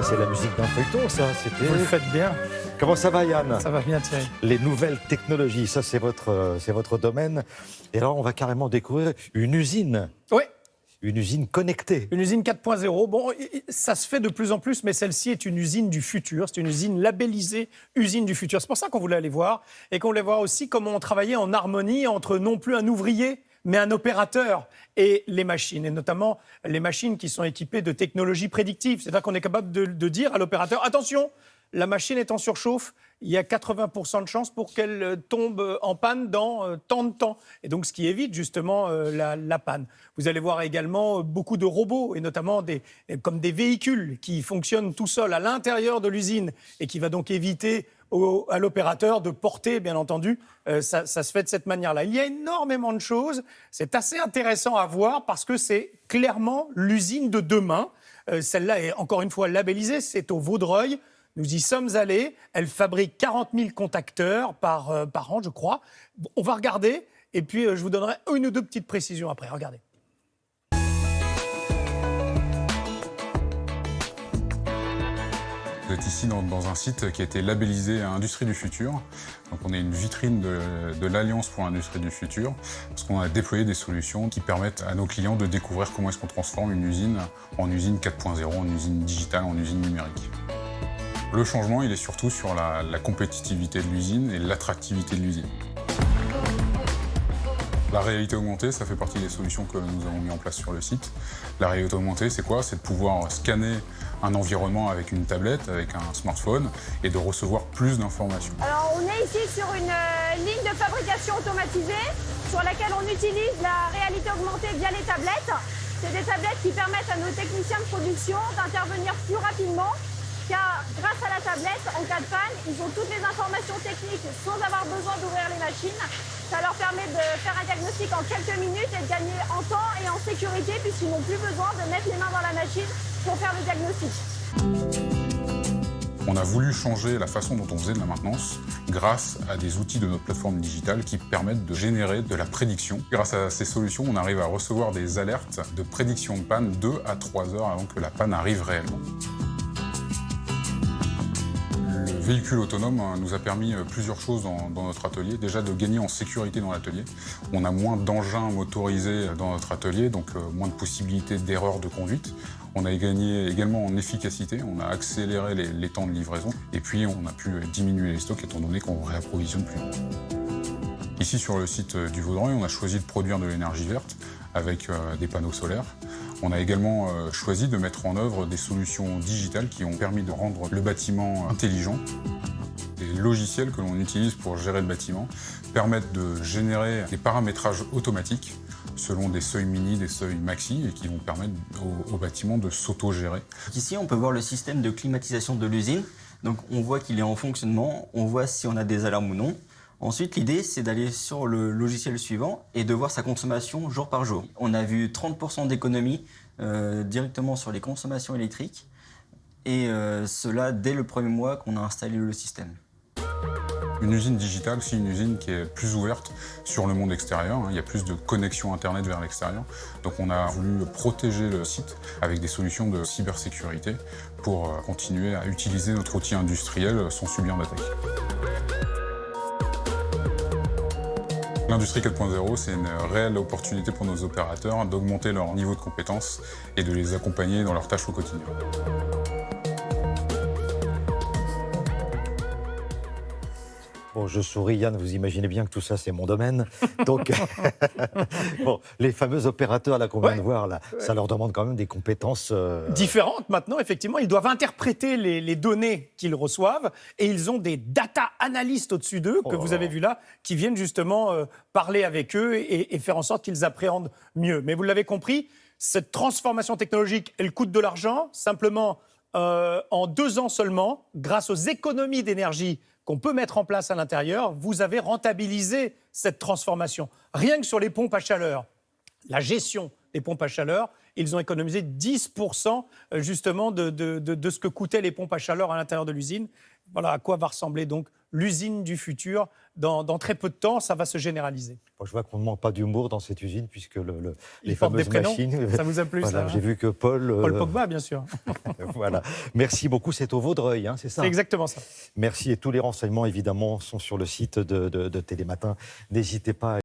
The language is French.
C'est la musique d'un feuilleton, ça. Vous le faites bien. Comment ça va, Yann? Ça va bien, Thierry. Les nouvelles technologies, ça, c'est votre domaine. Et alors, on va carrément découvrir une usine. Oui. Une usine connectée. Une usine 4.0. Bon, ça se fait de plus en plus, mais celle-ci est une usine du futur. C'est une usine labellisée usine du futur. C'est pour ça qu'on voulait aller voir. Et qu'on voulait voir aussi comment on travaillait en harmonie entre non plus un ouvrier, mais un opérateur et les machines. Et notamment les machines qui sont équipées de technologies prédictives. C'est-à-dire qu'on est capable de dire à l'opérateur, attention, la machine est en surchauffe, il y a 80% de chances pour qu'elle tombe en panne dans tant de temps. Et donc, ce qui évite justement la panne. Vous allez voir également beaucoup de robots, et notamment comme des véhicules qui fonctionnent tout seuls à l'intérieur de l'usine et qui va donc éviter à l'opérateur de porter, bien entendu. Ça se fait de cette manière-là. Il y a énormément de choses. C'est assez intéressant à voir parce que c'est clairement l'usine de demain. Celle-là est encore une fois labellisée. C'est au Vaudreuil. Nous y sommes allés. Elle fabrique 40 000 contacteurs par an, je crois. On va regarder et puis je vous donnerai une ou deux petites précisions après. Regardez. Vous êtes ici dans un site qui a été labellisé Industrie du futur. Donc on est une vitrine de l'Alliance pour l'Industrie du futur, parce qu'on a déployé des solutions qui permettent à nos clients de découvrir comment est-ce qu'on transforme une usine en usine 4.0, en usine digitale, en usine numérique. Le changement, il est surtout sur la compétitivité de l'usine et l'attractivité de l'usine. La réalité augmentée, ça fait partie des solutions que nous avons mis en place sur le site. La réalité augmentée, c'est quoi? C'est de pouvoir scanner un environnement avec une tablette, avec un smartphone, et de recevoir plus d'informations. Alors, on est ici sur une ligne de fabrication automatisée sur laquelle on utilise la réalité augmentée via les tablettes. C'est des tablettes qui permettent à nos techniciens de production d'intervenir plus rapidement, car grâce à la tablette, en cas de panne, ils ont toutes les informations techniques sans avoir besoin d'ouvrir les machines. Ça leur permet de faire un diagnostic en quelques minutes et de gagner en temps et en sécurité puisqu'ils n'ont plus besoin de mettre les mains dans la machine pour faire le diagnostic. On a voulu changer la façon dont on faisait de la maintenance grâce à des outils de notre plateforme digitale qui permettent de générer de la prédiction. Grâce à ces solutions, on arrive à recevoir des alertes de prédiction de panne 2 à 3 heures avant que la panne arrive réellement. Le véhicule autonome nous a permis plusieurs choses dans notre atelier. Déjà de gagner en sécurité dans l'atelier. On a moins d'engins motorisés dans notre atelier, donc moins de possibilités d'erreurs de conduite. On a gagné également en efficacité, on a accéléré les temps de livraison. Et puis on a pu diminuer les stocks étant donné qu'on ne réapprovisionne plus. Ici sur le site du Vaudreuil, on a choisi de produire de l'énergie verte avec des panneaux solaires. On a également choisi de mettre en œuvre des solutions digitales qui ont permis de rendre le bâtiment intelligent. Les logiciels que l'on utilise pour gérer le bâtiment permettent de générer des paramétrages automatiques selon des seuils mini, des seuils maxi, et qui vont permettre au bâtiment de s'auto-gérer. Ici, on peut voir le système de climatisation de l'usine. Donc on voit qu'il est en fonctionnement, on voit si on a des alarmes ou non. Ensuite, l'idée, c'est d'aller sur le logiciel suivant et de voir sa consommation jour par jour. On a vu 30% d'économie directement sur les consommations électriques, et cela dès le premier mois qu'on a installé le système. Une usine digitale, c'est une usine qui est plus ouverte sur le monde extérieur. Il y a plus de connexion Internet vers l'extérieur. Donc on a voulu protéger le site avec des solutions de cybersécurité pour continuer à utiliser notre outil industriel sans subir d'attaque. L'Industrie 4.0, c'est une réelle opportunité pour nos opérateurs d'augmenter leur niveau de compétences et de les accompagner dans leurs tâches au quotidien. Bon, je souris, Yann, vous imaginez bien que tout ça, c'est mon domaine. Donc, bon, les fameux opérateurs là qu'on vient de voir, là, ça leur demande quand même des compétences... Différentes maintenant, effectivement. Ils doivent interpréter les données qu'ils reçoivent et ils ont des data analystes au-dessus d'eux, que vous avez vu là, qui viennent justement parler avec eux et faire en sorte qu'ils appréhendent mieux. Mais vous l'avez compris, cette transformation technologique, elle coûte de l'argent. Simplement, en 2 ans seulement, grâce aux économies d'énergie qu'on peut mettre en place à l'intérieur, vous avez rentabilisé cette transformation. Rien que sur les pompes à chaleur, la gestion des pompes à chaleur, ils ont économisé 10% justement de ce que coûtaient les pompes à chaleur à l'intérieur de l'usine. Voilà à quoi va ressembler donc l'usine du futur. Dans très peu de temps, ça va se généraliser. Bon, je vois qu'on ne manque pas d'humour dans cette usine, puisque les Ils portent des fameuses prénoms. machines... Ça vous a plu, Voilà, ça, hein? j'ai vu que Paul... Paul Pogba, bien sûr. Voilà. Merci beaucoup, c'est au Vaudreuil, hein, c'est ça? C'est exactement ça. Merci, et tous les renseignements, évidemment, sont sur le site de Télématin. N'hésitez pas à